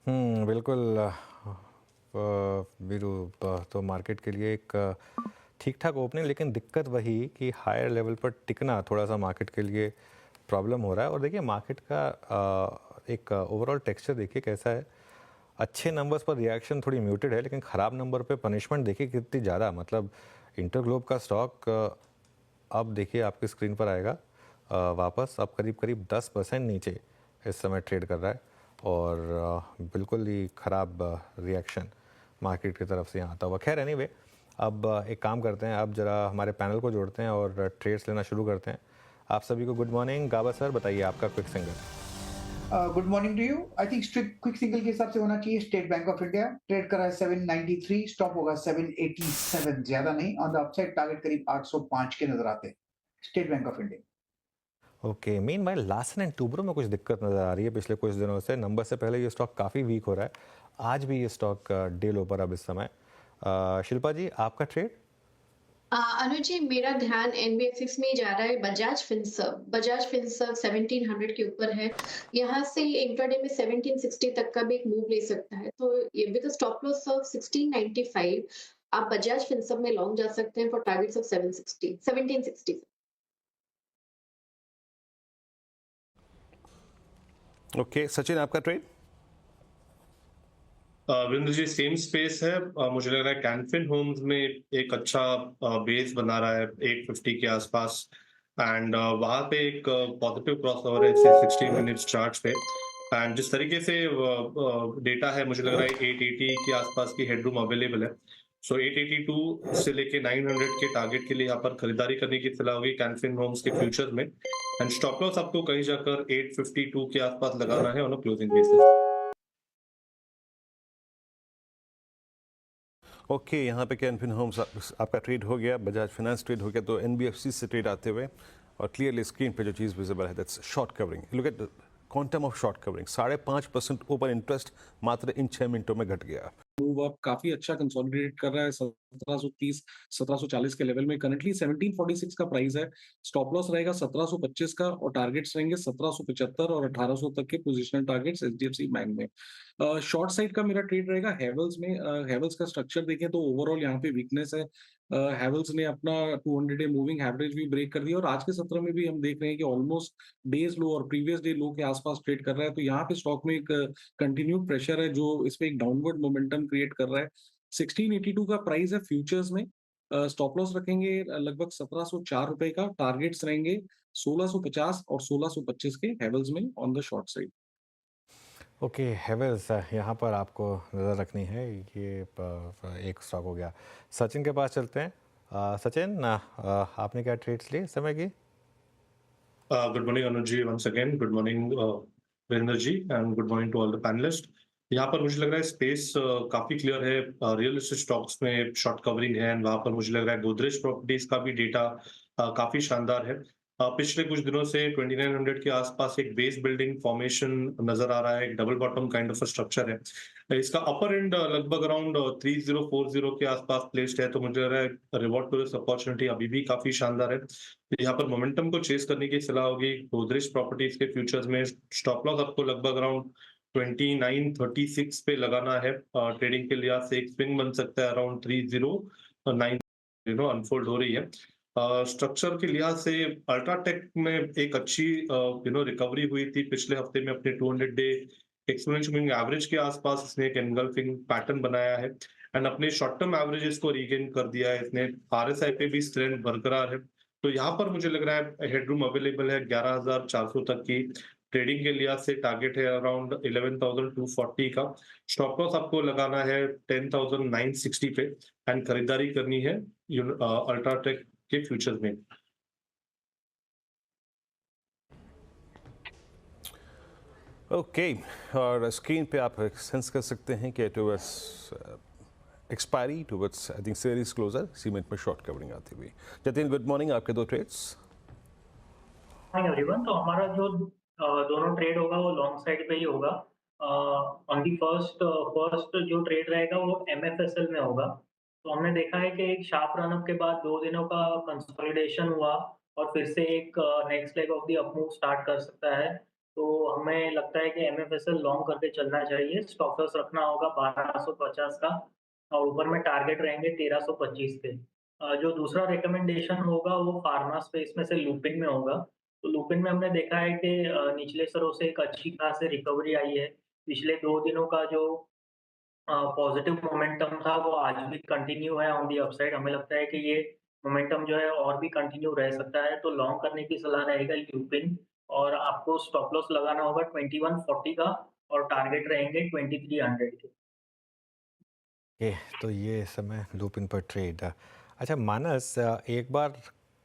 बिल्कुल वीरू तो मार्केट के लिए एक ठीक ठाक ओपनिंग, लेकिन दिक्कत वही कि हायर लेवल पर टिकना थोड़ा सा मार्केट के लिए प्रॉब्लम हो रहा है। और देखिए मार्केट का एक ओवरऑल टेक्सचर देखिए कैसा है। अच्छे नंबर्स पर रिएक्शन थोड़ी म्यूटेड है, लेकिन ख़राब नंबर पे पनिशमेंट देखिए कितनी ज़्यादा। मतलब इंटरग्लोब का स्टॉक अब देखिए आपकी स्क्रीन पर आएगा वापस अब करीब करीब 10% नीचे इस समय ट्रेड कर रहा है। और बिल्कुल ही ख़राब रिएक्शन मार्केट की तरफ से यहाँ आता हुआ। खैर एनीवे, अब एक काम करते हैं, अब ज़रा हमारे पैनल को जोड़ते हैं और ट्रेड्स लेना शुरू करते हैं। आप सभी को गुड मॉर्निंग। गाबा सर बताइए आपका quick single. Good morning to you. I think strict quick single के हिसाब से होना चाहिए। State Bank of India trade कर रहा है 793, स्टॉप होगा 787, ज्यादा नहीं। ऑन द अपसाइड टारगेट करीब 805 के नजर आते हैं state Bank of India. Okay, mean by Larsen and Toubro में कुछ दिक्कत नज़र आ रही है पिछले कुछ दिनों से। नंबर से पहले ये स्टॉक काफ़ी वीक हो रहा है, आज भी ये स्टॉक डे लो पर अब इस समय। शिल्पा जी आपका ट्रेड। अनुज जी, मेरा ध्यान एनबीएफसी में जा रहा है। बजाज फिंसर्व 1700 के ऊपर है। यहाँ से इंट्राडे में 1760 तक का भी एक मूव ले सकता है, तो ये विद स्टॉप लॉस ऑफ 1695 आप बजाज फिंसर्व में लॉन्ग जा सकते हैं for targets of 760 1760। Okay Sachin आपका trade. Virendra ji same space है। मुझे लग रहा है कैनफिन होम्स में एक अच्छा बेस बना रहा है 850 के आसपास। एंड वहां पे एक पॉजिटिव क्रॉस ओवर है 16 मिनट्स चार्ट पे। एंड जिस तरीके से डेटा है, मुझे लग रहा है 880 के आसपास की हेडरूम अवेलेबल है। सो 882 से लेके 900 के टारगेट के लिए यहाँ पर खरीदारी करने की सलाह होगी कैनफिन होम्स के फ्यूचर में। एंड स्टॉप लॉस आपको कहीं जाकर 852 के आसपास लगाना है on a closing basis. Okay यहाँ पे कैनफिन होम्स आपका ट्रेड हो गया, बजाज फाइनेंस ट्रेड हो गया, तो एनबीएफसी से ट्रेड आते हुए और क्लियरली स्क्रीन पे जो चीज़ विजिबल है that's short covering. Look at quantum of short covering, 5.5% open interest मात्र इन 6 मिनटों में घट गया। मूव अप काफी अच्छा कंसोलिडेट कर रहा है 1730 1740 के लेवल में। करंटली 1746 का प्राइस है। स्टॉप लॉस रहेगा 1725 का और टारगेट्स रहेंगे 1775 और 1800 तक के पोजिशनल टारगेट्स एचडीएफसी बैंक में। शॉर्ट साइड का मेरा ट्रेड रहेगा हैवेल्स में। हैवेल्स का स्ट्रक्चर देखें तो ओवरऑल यहाँ पे वीकनेस है। हैवेल्स ने अपना 200 डे मूविंग एवरेज भी ब्रेक कर दिया और आज के सत्र में भी हम देख रहे हैं कि ऑलमोस्ट डेज लो और प्रीवियस डे लो के आसपास ट्रेड कर रहा है। तो यहाँ पे स्टॉक में एक कंटिन्यूड प्रेशर है जो इस पे एक डाउनवर्ड मोमेंटम क्रिएट कर रहा है। 1682 का प्राइस है फ्यूचर्स में। स्टॉप लॉस रखेंगे लगभग 1704 रुपए का। टारगेट्स रहेंगे 1650 और 1625 के हैवेल्स में on the short side. Okay Havells यहाँ पर आपको नज़र रखनी है। ये एक स्टॉक हो गया। सचिन के पास चलते हैं। सचिन आपने क्या ट्रेड्स लिए इस समय की? Good morning Anuj ji, once again good morning Virendra ji, and good morning to all the panelists. यहाँ पर मुझे लग रहा है स्पेस काफी क्लियर है। रियल एस्टेट स्टॉक्स में शॉर्ट कवरिंग है। एंड वहां पर मुझे लग रहा है गोदरेज प्रॉपर्टीज का भी डेटा काफी शानदार है। पिछले कुछ दिनों से 2900 के आसपास एक बेस बिल्डिंग फॉर्मेशन नजर आ रहा है। एक double bottom kind of structure है। इसका अपर एंड लगभग अराउंड 3040 के आसपास प्लेस्ड है। तो मुझे लग रहा है रिवॉर्ड टू दिस अपॉर्चुनिटी अभी भी काफी शानदार है। यहाँ पर मोमेंटम को चेस करने की सलाह होगी गोदरेज प्रॉपर्टीज के फ्यूचर्स में। स्टॉप लॉस आपको लगभग अराउंड 2936 पे लगाना है। ट्रेडिंग के लिहाज से एक स्विंग बन सकता है अराउंड 3009 अनफोल्ड हो रही है। स्ट्रक्चर के लिहाज से अल्ट्राटेक में एक अच्छी रिकवरी हुई थी पिछले हफ्ते में अपने 200 डे एक्सपोनेंशियल मूविंग एवरेज के आसपास। इसने एक एनगल्फिंग पैटर्न बनाया है एंड अपने शॉर्ट टर्म एवरेजेस को रीगेन कर दिया है इसने। आरएसआई पे भी स्ट्रेंथ बरकरार है। तो यहाँ पर मुझे लग रहा है हेडरूम अवेलेबल है 11400 तक की। ट्रेडिंग के लिहाज से टारगेट है अराउंड 11240 का। स्टॉप लॉस आपको लगाना है 10960 पे एंड खरीदारी करनी है अल्ट्राटेक के फ्यूचर्स में। ओके और स्क्रीन पे आप सेंस कर सकते हैं कि towards expiry towards I think series closure cement में शॉर्ट कवरिंग आती हुई। जतिन गुड मॉर्निंग, आपके दो ट्रेड्स। Hi everyone. तो हमारा जो दोनों ट्रेड होगा वो लॉन्ग साइड पे ही होगा। ऑन दी फर्स्ट जो ट्रेड रहेगा वो एमएफएसएल में होगा। तो हमने देखा है कि एक शार्प रन अप के बाद 2 दिनों का कंसोलिडेशन हुआ और फिर से एक next leg of the up move start कर सकता है। तो हमें लगता है कि एमएफएसएल लॉन्ग करके चलना चाहिए। स्टॉप लॉस रखना होगा 1250 का और ऊपर में टारगेट रहेंगे 1325 के। जो दूसरा रिकमेंडेशन होगा वो फार्मा स्पेस में से लुपिन में होगा। तो लुपिन में हमने देखा है कि निचले स्तरों से एक अच्छी खासी रिकवरी आई है। पिछले 2 दिनों का जो पॉजिटिव मोमेंटम था वो आज भी कंटिन्यू है ऑन दी अपसाइड। हमें लगता है कि ये मोमेंटम जो है और भी कंटिन्यू रह सकता है, तो लॉन्ग करने की सलाह रहेगा लुपिन और आपको स्टॉप लॉस लगाना होगा 2140 का और टारगेट रहेंगे 2300 के। तो ये समय लूपिन पर ट्रेड। अच्छा मानस, एक बार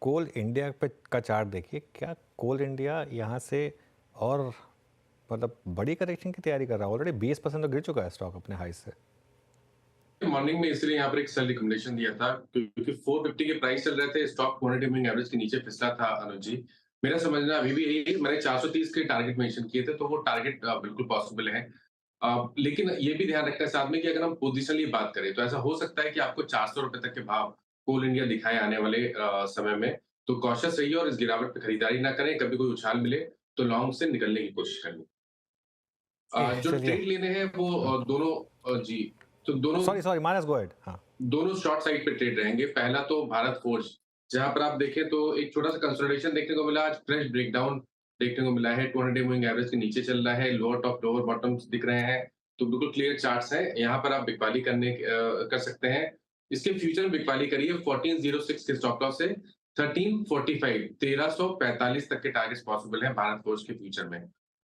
कोल इंडिया पे का चार्ट देखिए, क्या कोल इंडिया यहाँ से और मतलब बड़ी करेक्शन की तैयारी कर रहा है? ऑलरेडी 20% तो गिर चुका है स्टॉक अपने हाई से। मॉर्निंग में इसलिए यहाँ पर एक सेल रिकमेंडेशन दिया था क्योंकि 450 के प्राइस चल रहे थे, स्टॉक 200 मूविंग एवरेज के नीचे फिसला था। अनुज जी, मेरा समझना अभी भी यही, मैंने 430 के टारगेट मेंशन किए थे, तो वो टारगेट बिल्कुल पॉसिबल है। लेकिन ये भी ध्यान रखना है साथ में कि अगर हम पोजिशनली बात करें तो ऐसा हो सकता है कि आपको 400 रुपए तक के भाव कोल इंडिया दिखाए आने वाले समय में, तो कॉशियस रहिए और इस गिरावट पे खरीदारी ना करें। कभी कोई उछाल मिले तो लॉन्ग से निकलने की कोशिश करें। जो ट्रेड लेने हैं वो दोनों जी, तो दोनों सॉरी मानस, गो अहेड। हाँ, दोनों शॉर्ट साइड पे ट्रेड रहेंगे। पहला तो भारत फोर्ज, जहां पर आप देखें तो एक छोटा सा कंसोलिडेशन देखने को मिला, आज फ्रेश ब्रेकडाउन देखने को मिला है। 200 मूविंग एवरेज के नीचे चल रहा है, लोअर टॉप लोअर बॉटम्स दिख रहे हैं, तो बिल्कुल क्लियर चार्ट्स हैं। यहाँ पर आप बिकवाली कर सकते हैं। इसके फ्यूचर में बिकवाली करिए 1406 के स्टॉप लॉस से 1345 1345 तक के टारगेट्स पॉसिबल है भारत फोर्ज के फ्यूचर में।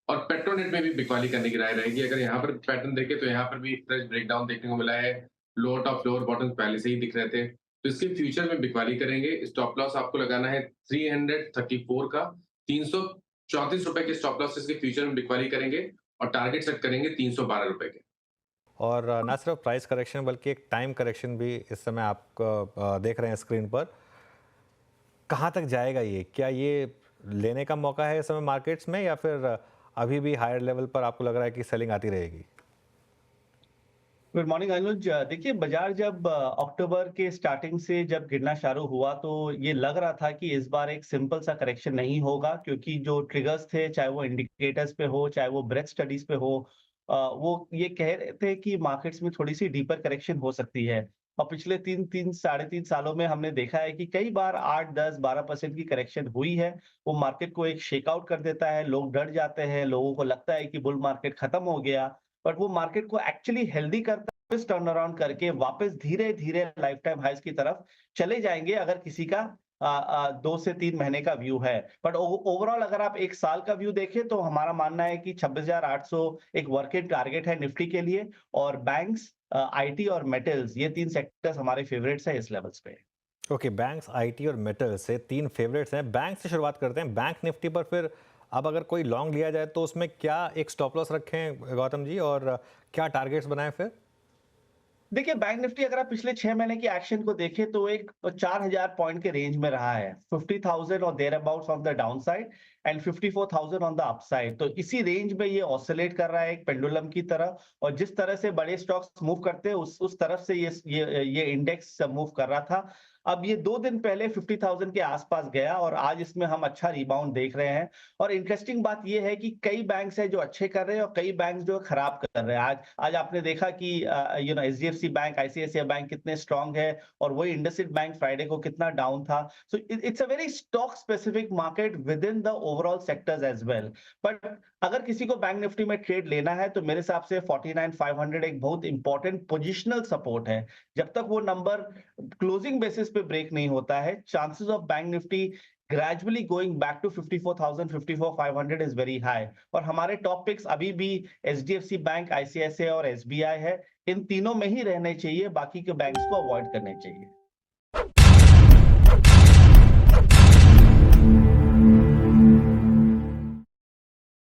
और पेट्रोनेट में भी बिकवाली करने की राय रहेगी। अगर यहाँ पर पैटर्न देखें तो यहाँ पर भी फ्रेश ब्रेकडाउन देखने को मिला है, लोअर टॉप लोअर बॉटम पहले से ही दिख रहे थे, तो इसके फ्यूचर में बिकवाली करेंगे। स्टॉप लॉस आपको लगाना है 334 का, 334 रुपए के स्टॉप लॉस इसके फ्यूचर में बिकवाली करेंगे और टारगेट सेट करेंगे 312 रुपए के। और ना सिर्फ प्राइस करेक्शन बल्कि एक टाइम करेक्शन भी इस समय आप देख रहे हैं स्क्रीन पर। कहाँ तक जाएगा ये? क्या ये लेने का मौका है इस समय मार्केट्स में, या फिर अभी भी हायर लेवल पर आपको लग रहा है कि सेलिंग आती रहेगी? गुड मॉर्निंग अनुज। देखिए, बाजार जब अक्टूबर के स्टार्टिंग से जब गिरना शुरू हुआ तो ये लग रहा था कि इस बार एक सिंपल सा करेक्शन नहीं होगा, क्योंकि जो ट्रिगर्स थे, चाहे वो इंडिकेटर्स पे हो चाहे वो ब्रेथ स्टडीज पे हो, वो ये कह रहे थे कि मार्केट्स में थोड़ी सी डीपर करेक्शन हो सकती है। और पिछले 3-3.5 सालों में हमने देखा है कि कई बार 8-10-12% की करेक्शन हुई है। वो मार्केट को एक शेकआउट कर देता है, लोग डर जाते हैं, लोगों को लगता है कि बुल मार्केट खत्म हो गया, बट वो मार्केट को एक्चुअली हेल्दी करता है, टर्न अराउंड करके वापस धीरे धीरे लाइफ टाइम हाइज की तरफ चले जाएंगे, अगर किसी का 2 से 3 महीने का व्यू है। बट ओवरऑल अगर आप 1 साल का व्यू देखें तो हमारा मानना है कि 26,800 एक वर्किंग टारगेट है निफ्टी के लिए, और बैंक्स, आईटी और मेटल्स, ये 3 सेक्टर्स हमारे फेवरेट्स हैं इस लेवल्स पे। ओके, बैंक्स, आईटी और मेटल्स से 3 फेवरेट्स हैं। बैंक से शुरुआत करते हैं। बैंक निफ्टी पर फिर अब अगर कोई लॉन्ग लिया जाए तो उसमें क्या एक स्टॉप लॉस रखें गौतम जी, और क्या टारगेट्स बनाएं फिर? देखिए, बैंक निफ्टी अगर आप पिछले 6 महीने की एक्शन को देखें तो एक 4000 पॉइंट के रेंज में रहा है, 50,000 और thereabouts on the downside and 54,000 on the upside. तो इसी रेंज में ये ऑसिलेट कर रहा है एक पेंडुलम की तरह, और जिस तरह से बड़े स्टॉक्स मूव करते हैं उस तरफ से ये इंडेक्स मूव कर रहा था। अब ये 2 दिन पहले 50,000 के आसपास गया और आज इसमें हम अच्छा रिबाउंड देख रहे हैं। और इंटरेस्टिंग बात ये है कि कई बैंक्स हैं जो अच्छे कर रहे हैं और कई बैंक्स जो खराब कर रहे हैं। आज आपने देखा कि एचडीएफसी बैंक, आईसीआईसीआई बैंक कितने स्ट्रांग है, और वही इंडसइंड बैंक फ्राइडे को कितना डाउन था। So it's a very stock specific market within the overall sectors as well. But अगर किसी को बैंक निफ्टी में ट्रेड लेना है तो मेरे हिसाब से 49,500 एक बहुत इंपॉर्टेंट पोजिशनल सपोर्ट है। जब तक वो नंबर क्लोजिंग बेसिस पे ब्रेक नहीं होता है, chances of bank Nifty gradually going back to 54,000, 54,500 is very high। और हमारे टॉप पिक्स अभी भी एचडीएफसी बैंक, आईसीआईसीआई और एसबीआई है। इन तीनों में ही रहने चाहिए, बाकी के बैंक्स को अवॉइड करने चाहिए।